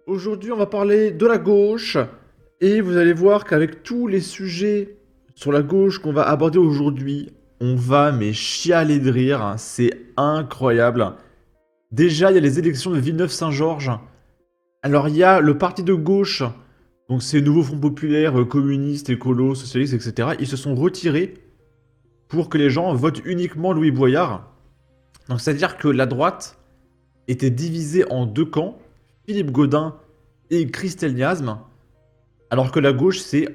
Aujourd'hui, on va parler de la gauche et vous allez voir qu'avec tous les sujets sur la gauche qu'on va aborder aujourd'hui, on va mais chialer de rire, hein. C'est incroyable. Déjà, il y a les élections de Villeneuve-Saint-Georges. Alors, il y a le parti de gauche, donc c'est Nouveau Front Populaire, communiste, écolo, socialiste, etc. Ils se sont retirés pour que les gens votent uniquement Louis Boyard. Donc, c'est-à-dire que la droite était divisée en deux camps, Philippe Gaudin et Christelle Niasme, alors que la gauche s'est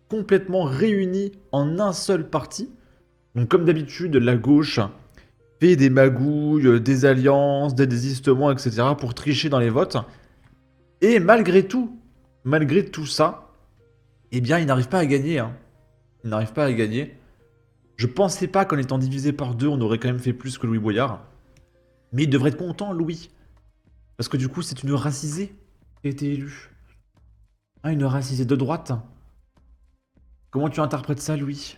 complètement réunie en un seul parti. Donc comme d'habitude, la gauche fait des magouilles, des alliances, des désistements, etc. pour tricher dans les votes. Et malgré tout ça, eh bien, ils n'arrivent pas à gagner, hein. Ils n'arrivent pas à gagner. Je pensais pas qu'en étant divisé par deux, on aurait quand même fait plus que Louis Boyard. Mais il devrait être content, Louis. Parce que du coup, c'est une racisée qui a été élue. Ah, une racisée de droite. Comment tu interprètes ça, Louis?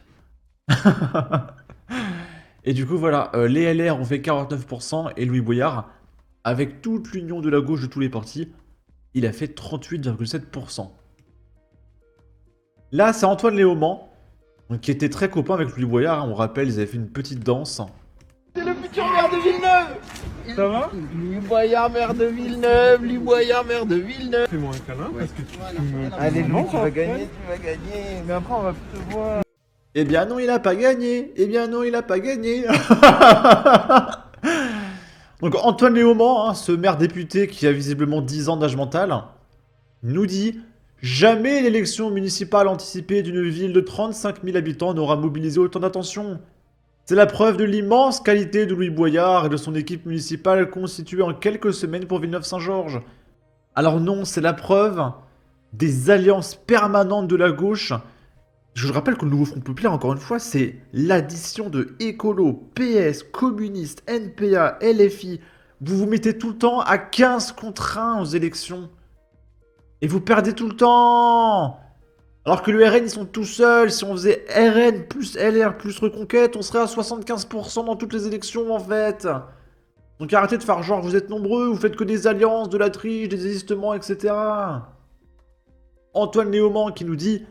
Et du coup, voilà, les LR ont fait 49% et Louis Boyard, avec toute l'union de la gauche de tous les partis, il a fait 38,7%. Là, c'est Antoine Léaumont, donc, qui était très copain avec Louis Boyard. On rappelle, ils avaient fait une petite danse. C'est le futur maire de Villeneuve. Ça va? Louis Boyard, maire de Villeneuve. Louis Boyard, maire de Villeneuve. Fais-moi un câlin parce que tu me... Allez, Louis, Non, tu ça vas va. gagner, tu vas gagner. Mais après, on va plus te voir. Eh bien non, il a pas gagné. Eh bien non, il a pas gagné. Donc Antoine Léaumont, hein, ce maire député qui a visiblement 10 ans d'âge mental, nous dit: jamais l'élection municipale anticipée d'une ville de 35 000 habitants n'aura mobilisé autant d'attention. C'est la preuve de l'immense qualité de Louis Boyard et de son équipe municipale constituée en quelques semaines pour Villeneuve-Saint-Georges. Alors non, c'est la preuve des alliances permanentes de la gauche. Je rappelle que le Nouveau Front Populaire, encore une fois, c'est l'addition de écolo, PS, communiste, NPA, LFI. Vous vous mettez tout le temps à 15 contre 1 aux élections. Et vous perdez tout le temps. Alors que le RN, ils sont tout seuls. Si on faisait RN plus LR plus Reconquête, on serait à 75% dans toutes les élections, en fait. Donc arrêtez de faire genre, vous êtes nombreux, vous faites que des alliances, de la triche, des désistements, etc. Antoine Léaumont qui nous dit: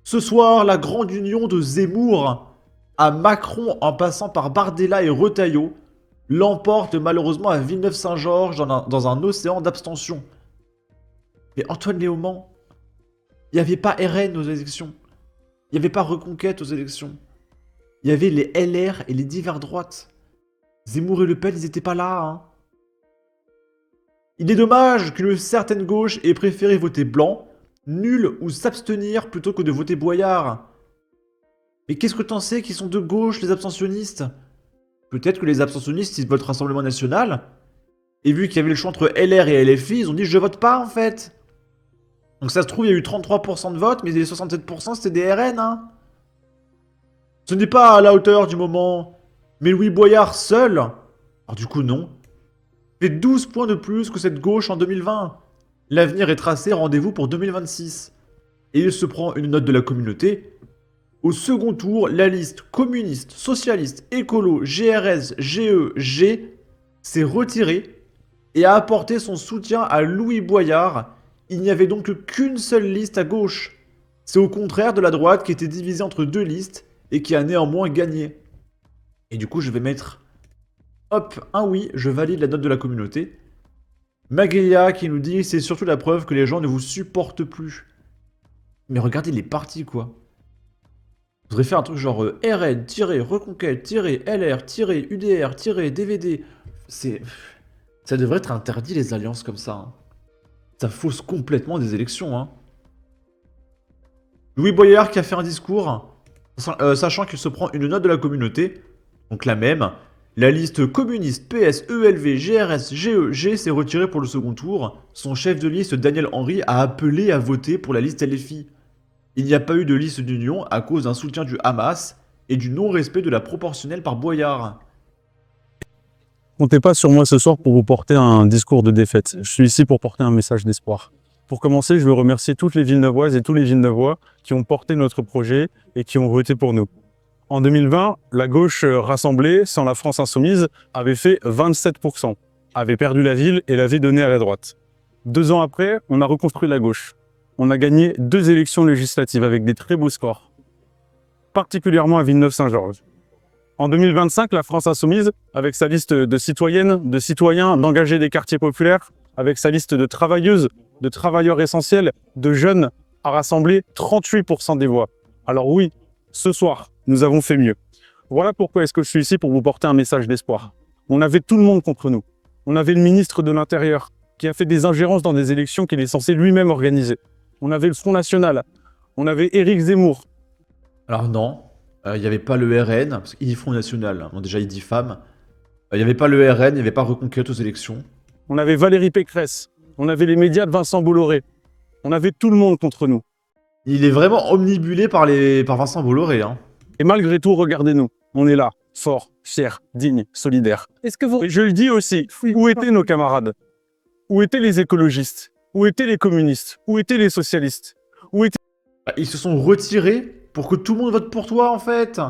ce soir, la grande union de Zemmour à Macron en passant par Bardella et Retailleau l'emporte malheureusement à Villeneuve-Saint-Georges dans un océan d'abstention. Mais Antoine Léaumont, il n'y avait pas RN aux élections. Il n'y avait pas Reconquête aux élections. Il y avait les LR et les divers droites. Zemmour et Le Pen, ils n'étaient pas là, hein. Il est dommage qu'une certaine gauche ait préféré voter blanc, nul ou s'abstenir plutôt que de voter Boyard. Mais qu'est-ce que t'en sais qu'ils sont de gauche, les abstentionnistes? Peut-être que les abstentionnistes, ils votent Rassemblement National, et vu qu'il y avait le choix entre LR et LFI, ils ont dit je vote pas en fait. Donc ça se trouve, il y a eu 33% de votes, mais les 67% c'était des RN, hein. Ce n'est pas à la hauteur du moment. Mais Louis Boyard seul, alors du coup non, fait 12 points de plus que cette gauche en 2020. L'avenir est tracé, rendez-vous pour 2026. Et il se prend une note de la communauté. Au second tour, la liste communiste, socialiste, écolo, GRS, GE, G s'est retirée et a apporté son soutien à Louis Boyard. Il n'y avait donc qu'une seule liste à gauche. C'est au contraire de la droite qui était divisée entre deux listes et qui a néanmoins gagné. Et du coup, je vais mettre, hop, un oui, je valide la note de la communauté. Magéa qui nous dit: c'est surtout la preuve que les gens ne vous supportent plus. Mais regardez les partis, quoi. Je voudrais faire un truc genre RN-Reconquête-LR-UDR-DVD. C'est... Ça devrait être interdit, les alliances comme ça, hein. Ça fausse complètement des élections, hein. Louis Boyard qui a fait un discours, sachant qu'il se prend une note de la communauté, donc la même. La liste communiste, PS, ELV, GRS, GE, G s'est retirée pour le second tour. Son chef de liste, Daniel Henry, a appelé à voter pour la liste LFI. Il n'y a pas eu de liste d'union à cause d'un soutien du Hamas et du non-respect de la proportionnelle par Boyard. Comptez pas sur moi ce soir pour vous porter un discours de défaite. Je suis ici pour porter un message d'espoir. Pour commencer, je veux remercier toutes les Villeneuvoises et tous les Villeneuvois qui ont porté notre projet et qui ont voté pour nous. En 2020, la gauche rassemblée, sans la France insoumise, avait fait 27%, avait perdu la ville et l'avait donnée à la droite. 2 ans après, on a reconstruit la gauche. On a gagné 2 élections législatives avec des très beaux scores, particulièrement à Villeneuve-Saint-Georges. En 2025, la France insoumise, avec sa liste de citoyennes, de citoyens, d'engagés des quartiers populaires, avec sa liste de travailleuses, de travailleurs essentiels, de jeunes, a rassemblé 38% des voix. Alors oui, ce soir, nous avons fait mieux. Voilà pourquoi est-ce que je suis ici pour vous porter un message d'espoir. On avait tout le monde contre nous. On avait le ministre de l'Intérieur qui a fait des ingérences dans des élections qu'il est censé lui-même organiser. On avait le Front National. On avait Éric Zemmour. Alors non, il n'y avait pas le RN, parce qu'il dit Front National, bon déjà il dit femme. Il n'y avait pas le RN, il n'y avait pas Reconquête aux élections. On avait Valérie Pécresse. On avait les médias de Vincent Bolloré. On avait tout le monde contre nous. Il est vraiment omnibulé par Vincent Bolloré, hein. Et malgré tout, regardez-nous. On est là, forts, fiers, dignes, solidaires. Est-ce que vous... Et je le dis aussi, où étaient nos camarades? Où étaient les écologistes? Où étaient les communistes? Où étaient les socialistes? Où étaient... Ils se sont retirés pour que tout le monde vote pour toi, en fait.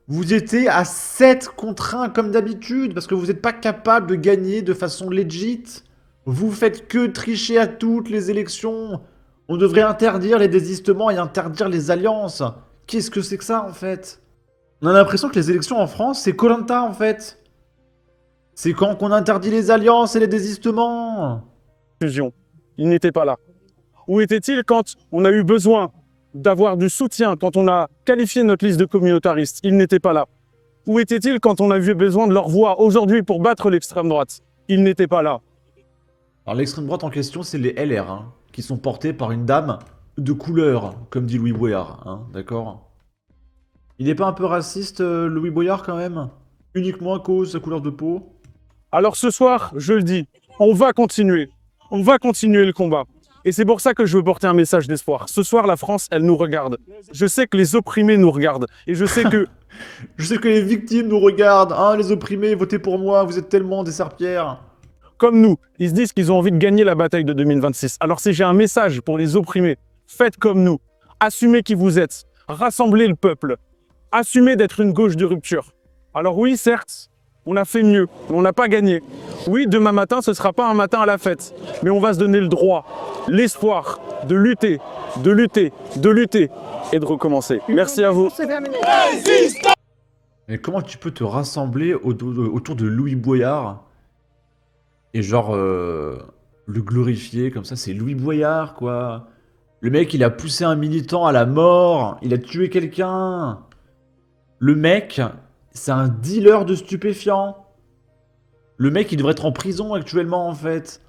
Vous étiez à 7 contre 1 comme d'habitude, parce que vous n'êtes pas capable de gagner de façon legit. Vous faites que tricher à toutes les élections. On devrait interdire les désistements et interdire les alliances. Qu'est-ce que c'est que ça, en fait? On a l'impression que les élections en France, c'est koh en fait. C'est quand qu'on interdit les alliances et les désistements. Fusion. Il n'était pas là. Où était-il quand on a eu besoin d'avoir du soutien, quand on a qualifié notre liste de communautaristes? Il n'était pas là. Où était-il quand on a eu besoin de leur voix aujourd'hui pour battre l'extrême droite? Il n'était pas là. Alors l'extrême droite en question, c'est les LR, hein, qui sont portés par une dame de couleur, comme dit Louis Boyard, hein, d'accord? Il n'est pas un peu raciste, Louis Boyard, quand même? Uniquement à cause de sa couleur de peau? Alors ce soir, je le dis, on va continuer. On va continuer le combat. Et c'est pour ça que je veux porter un message d'espoir. Ce soir, la France, elle nous regarde. Je sais que les opprimés nous regardent. Et je sais que... Je sais que les victimes nous regardent, hein, les opprimés, votez pour moi, vous êtes tellement des serpillères. Comme nous, ils se disent qu'ils ont envie de gagner la bataille de 2026. Alors si j'ai un message pour les opprimés, faites comme nous. Assumez qui vous êtes. Rassemblez le peuple. Assumez d'être une gauche de rupture. Alors oui, certes, on a fait mieux, mais on n'a pas gagné. Oui, demain matin, ce ne sera pas un matin à la fête. Mais on va se donner le droit, l'espoir de lutter, de lutter, de lutter et de recommencer. Merci à vous. Mais comment tu peux te rassembler autour de Louis Boyard et genre le glorifier comme ça? C'est Louis Boyard, quoi. Le mec, il a poussé un militant à la mort, il a tué quelqu'un. Le mec, c'est un dealer de stupéfiants. Le mec, il devrait être en prison actuellement, en fait.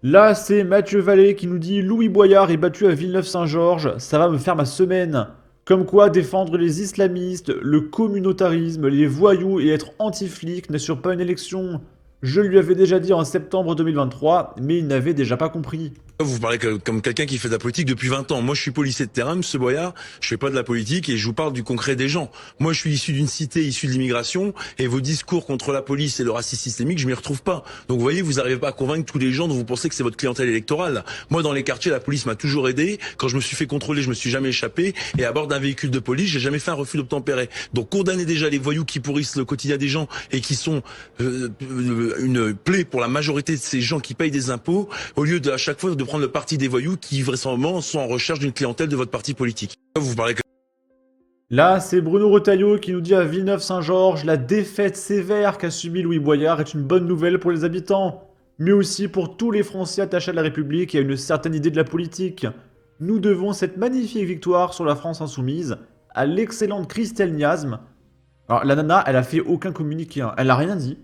Là, c'est Mathieu Vallée qui nous dit « Louis Boyard est battu à Villeneuve-Saint-Georges, ça va me faire ma semaine. » Comme quoi, défendre les islamistes, le communautarisme, les voyous et être anti-flic n'assure pas une élection. Je lui avais déjà dit en septembre 2023, mais il n'avait déjà pas compris. Vous parlez comme quelqu'un qui fait de la politique depuis 20 ans. Moi, je suis policier de terrain, monsieur Boyard. Je fais pas de la politique et je vous parle du concret des gens. Moi, je suis issu d'une cité issue de l'immigration et vos discours contre la police et le racisme systémique, je m'y retrouve pas. Donc, vous voyez, vous n'arrivez pas à convaincre tous les gens dont vous pensez que c'est votre clientèle électorale. Moi, dans les quartiers, la police m'a toujours aidé. Quand je me suis fait contrôler, je me suis jamais échappé. Et à bord d'un véhicule de police, j'ai jamais fait un refus d'obtempérer. Donc, condamnez déjà les voyous qui pourrissent le quotidien des gens et qui sont une plaie pour la majorité de ces gens qui payent des impôts, au lieu de à chaque fois de prendre le parti des voyous qui vraisemblablement sont en recherche d'une clientèle de votre parti politique. Vous parlez Là, c'est Bruno Retailleau qui nous dit à Villeneuve-Saint-Georges, la défaite sévère qu'a subi Louis Boyard est une bonne nouvelle pour les habitants, mais aussi pour tous les Français attachés à la République et à une certaine idée de la politique. Nous devons cette magnifique victoire sur la France insoumise à l'excellente Christelle Niasme. Alors, la nana, elle a fait aucun communiqué, hein. Elle a rien dit.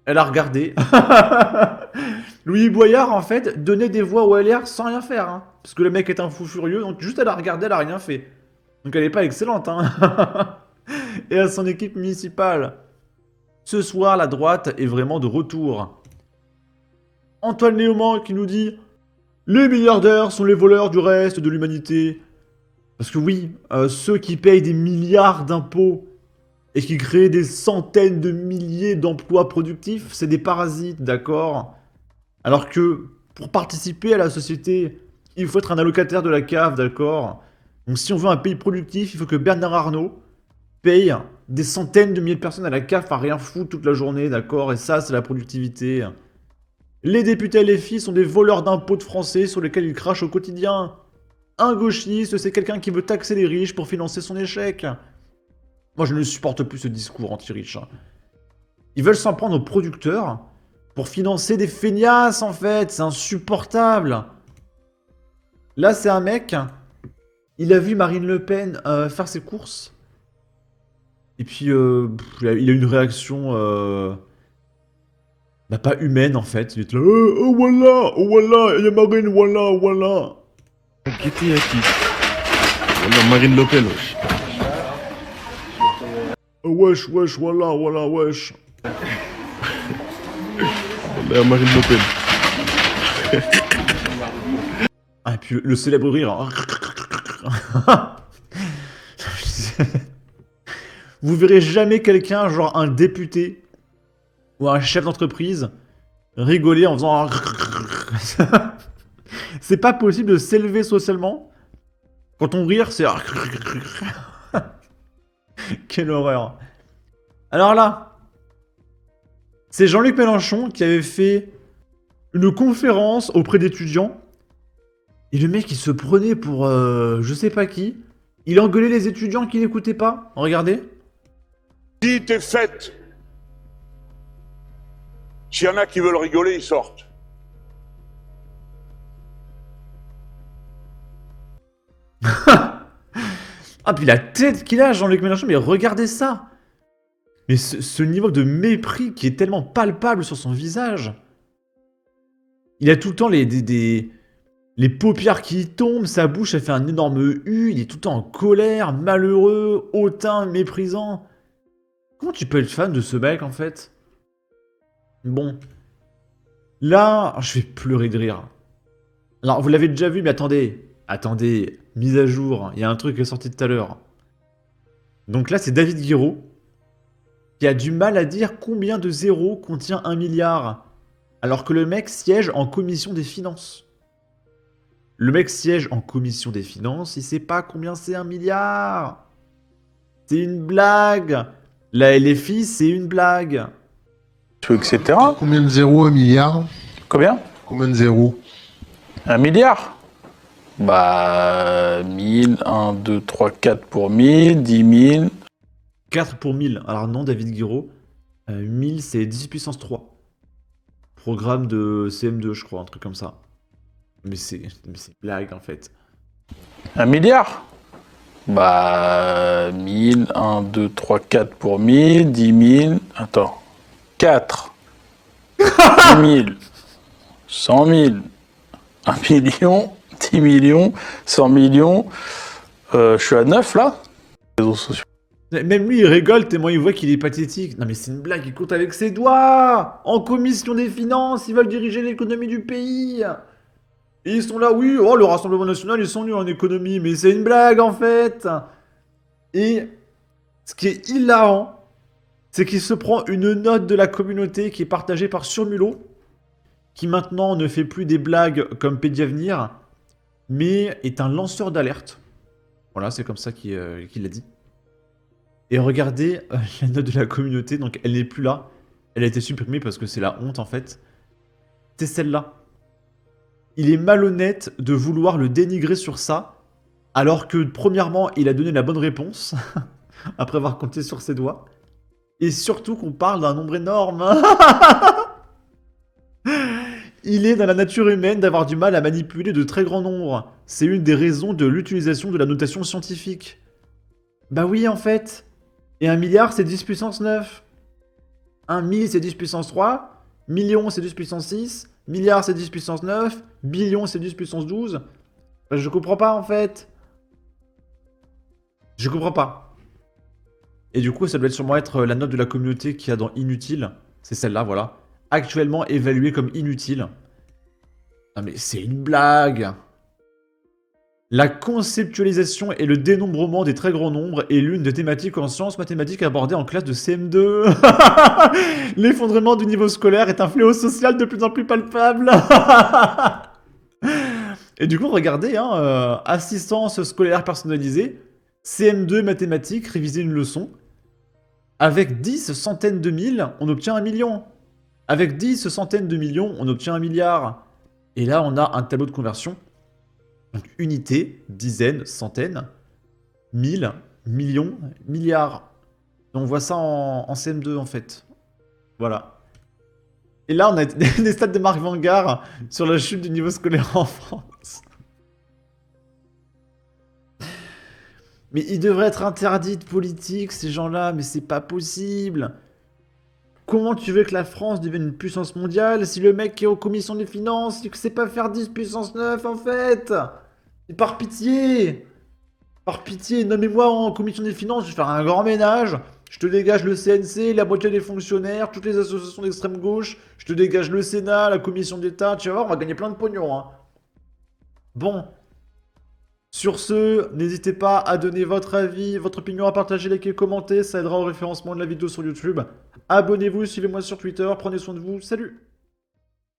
Elle a regardé. Louis Boyard, en fait, donnait des voix au LR sans rien faire, hein. Parce que le mec est un fou furieux, donc juste elle a regardé, elle a rien fait. Donc elle est pas excellente, hein. Et à son équipe municipale. Ce soir, la droite est vraiment de retour. Antoine Léaumont qui nous dit « Les milliardaires sont les voleurs du reste de l'humanité. » Parce que oui, ceux qui payent des milliards d'impôts et qui créent des centaines de milliers d'emplois productifs, c'est des parasites, d'accord? Alors que pour participer à la société, il faut être un allocataire de la CAF, d'accord? Donc si on veut un pays productif, il faut que Bernard Arnault paye des centaines de milliers de personnes à la CAF à rien foutre toute la journée, d'accord? Et ça, c'est la productivité. Les députés LFI sont des voleurs d'impôts de Français sur lesquels ils crachent au quotidien. Un gauchiste, c'est quelqu'un qui veut taxer les riches pour financer son échec. Moi, je ne supporte plus ce discours anti-riche. Ils veulent s'en prendre aux producteurs pour financer des feignasses, en fait. C'est insupportable. Là, c'est un mec, il a vu Marine Le Pen faire ses courses. Et puis, il a une réaction... bah, pas humaine, en fait. Il était là, oh voilà, il y a Marine, voilà. Qui Voilà, Marine Le Pen, wesh. Wesh, voilà, wesh. Voilà, Marine Le Pen. Ah, et puis le célèbre rire. Vous verrez jamais quelqu'un, genre un député ou un chef d'entreprise, rigoler en faisant... C'est pas possible de s'élever socialement. Quand on rire, c'est... Quelle horreur. Alors là, c'est Jean-Luc Mélenchon qui avait fait une conférence auprès d'étudiants. Et le mec, il se prenait pour je sais pas qui. Il engueulait les étudiants qui n'écoutaient pas. Regardez. Dites et faites. S'il y en a qui veulent rigoler, ils sortent. Ah, puis la tête qu'il a, Jean-Luc Mélenchon, mais regardez ça. Mais ce niveau de mépris qui est tellement palpable sur son visage. Il a tout le temps les paupières qui tombent, sa bouche, elle fait un énorme U, il est tout le temps en colère, malheureux, hautain, méprisant. Comment tu peux être fan de ce mec, en fait? Bon. Là, je vais pleurer de rire. Alors, vous l'avez déjà vu, mais attendez, mise à jour, il y a un truc qui est sorti tout à l'heure. Donc là, c'est David Guiraud, qui a du mal à dire combien de zéros contient 1 milliard, alors que le mec siège en commission des finances. Le mec siège en commission des finances, il sait pas combien c'est 1 milliard. C'est une blague. La LFI, c'est une blague. Etc. Combien de zéros, 1 milliard? Combien? Combien de zéros? 1 milliard. Bah, 1000, 1, 2, 3, 4 pour 1000, 10 000. 4 pour 1000. Alors non, David Guiraud. 1000, c'est 10 puissance 3. Programme de CM2, je crois, un truc comme ça. Mais c'est blague, en fait. 1 milliard. Bah, 1000, 1, 2, 3, 4 pour 1000, 10 000. Attends. 4. 10 000. 100 000. 1 million. 10 millions. 100 millions. Je suis à 9, là. Réseaux sociaux. Même lui, il rigole tellement il voit qu'il est pathétique. Non mais c'est une blague, il compte avec ses doigts. En commission des finances, ils veulent diriger l'économie du pays. Et ils sont là, oui, oh, le Rassemblement National, ils sont nuls en économie, mais c'est une blague, en fait. Et ce qui est hilarant, c'est qu'il se prend une note de la communauté qui est partagée par Surmulot, qui maintenant ne fait plus des blagues comme Pédiavenir, mais est un lanceur d'alerte. Voilà, c'est comme ça qu'il l'a dit. Et regardez la note de la communauté, donc elle n'est plus là. Elle a été supprimée parce que c'est la honte, en fait. C'est celle-là. Il est malhonnête de vouloir le dénigrer sur ça, alors que, premièrement, il a donné la bonne réponse, après avoir compté sur ses doigts, et surtout qu'on parle d'un nombre énorme. Il est dans la nature humaine d'avoir du mal à manipuler de très grands nombres. C'est une des raisons de l'utilisation de la notation scientifique. Bah oui, en fait. Et 1 milliard, c'est 10 puissance 9. 1 000, c'est 10 puissance 3. Million, c'est 10 puissance 6. Milliard, c'est 10 puissance 9. Billion, c'est 10 puissance 12. Bah, je comprends pas, en fait. Je comprends pas. Et du coup, ça doit sûrement être la note de la communauté qu'il y a dans Inutile. C'est celle-là, voilà. Actuellement évaluée comme inutile. Non mais c'est une blague. La conceptualisation et le dénombrement des très grands nombres est l'une des thématiques en sciences mathématiques abordées en classe de CM2. L'effondrement du niveau scolaire est un fléau social de plus en plus palpable. Et du coup, regardez, hein, assistance scolaire personnalisée, CM2 mathématiques, réviser une leçon. Avec 10 centaines de mille, on obtient 1 million. Avec 10 centaines de millions, on obtient 1 milliard. Et là, on a un tableau de conversion. Donc unité, dizaines, centaines, 1000, millions, milliards. Et on voit ça en CM2 en fait. Voilà. Et là, on a des stats de Marc Vanguard sur la chute du niveau scolaire en France. Mais ils devraient être interdits de politique, ces gens-là, mais c'est pas possible. Comment tu veux que la France devienne une puissance mondiale si le mec qui est aux commissions des finances, il sait pas faire 10 puissance 9 en fait? Et par pitié! Par pitié, nommez-moi en commission des finances, je vais faire un grand ménage. Je te dégage le CNC, la moitié des fonctionnaires, toutes les associations d'extrême gauche. Je te dégage le Sénat, la commission d'État. Tu vas voir, on va gagner plein de pognon. Hein. Bon. Sur ce, n'hésitez pas à donner votre avis, votre opinion, à partager, liker, commenter. Ça aidera au référencement de la vidéo sur YouTube. Abonnez-vous, suivez-moi sur Twitter. Prenez soin de vous. Salut!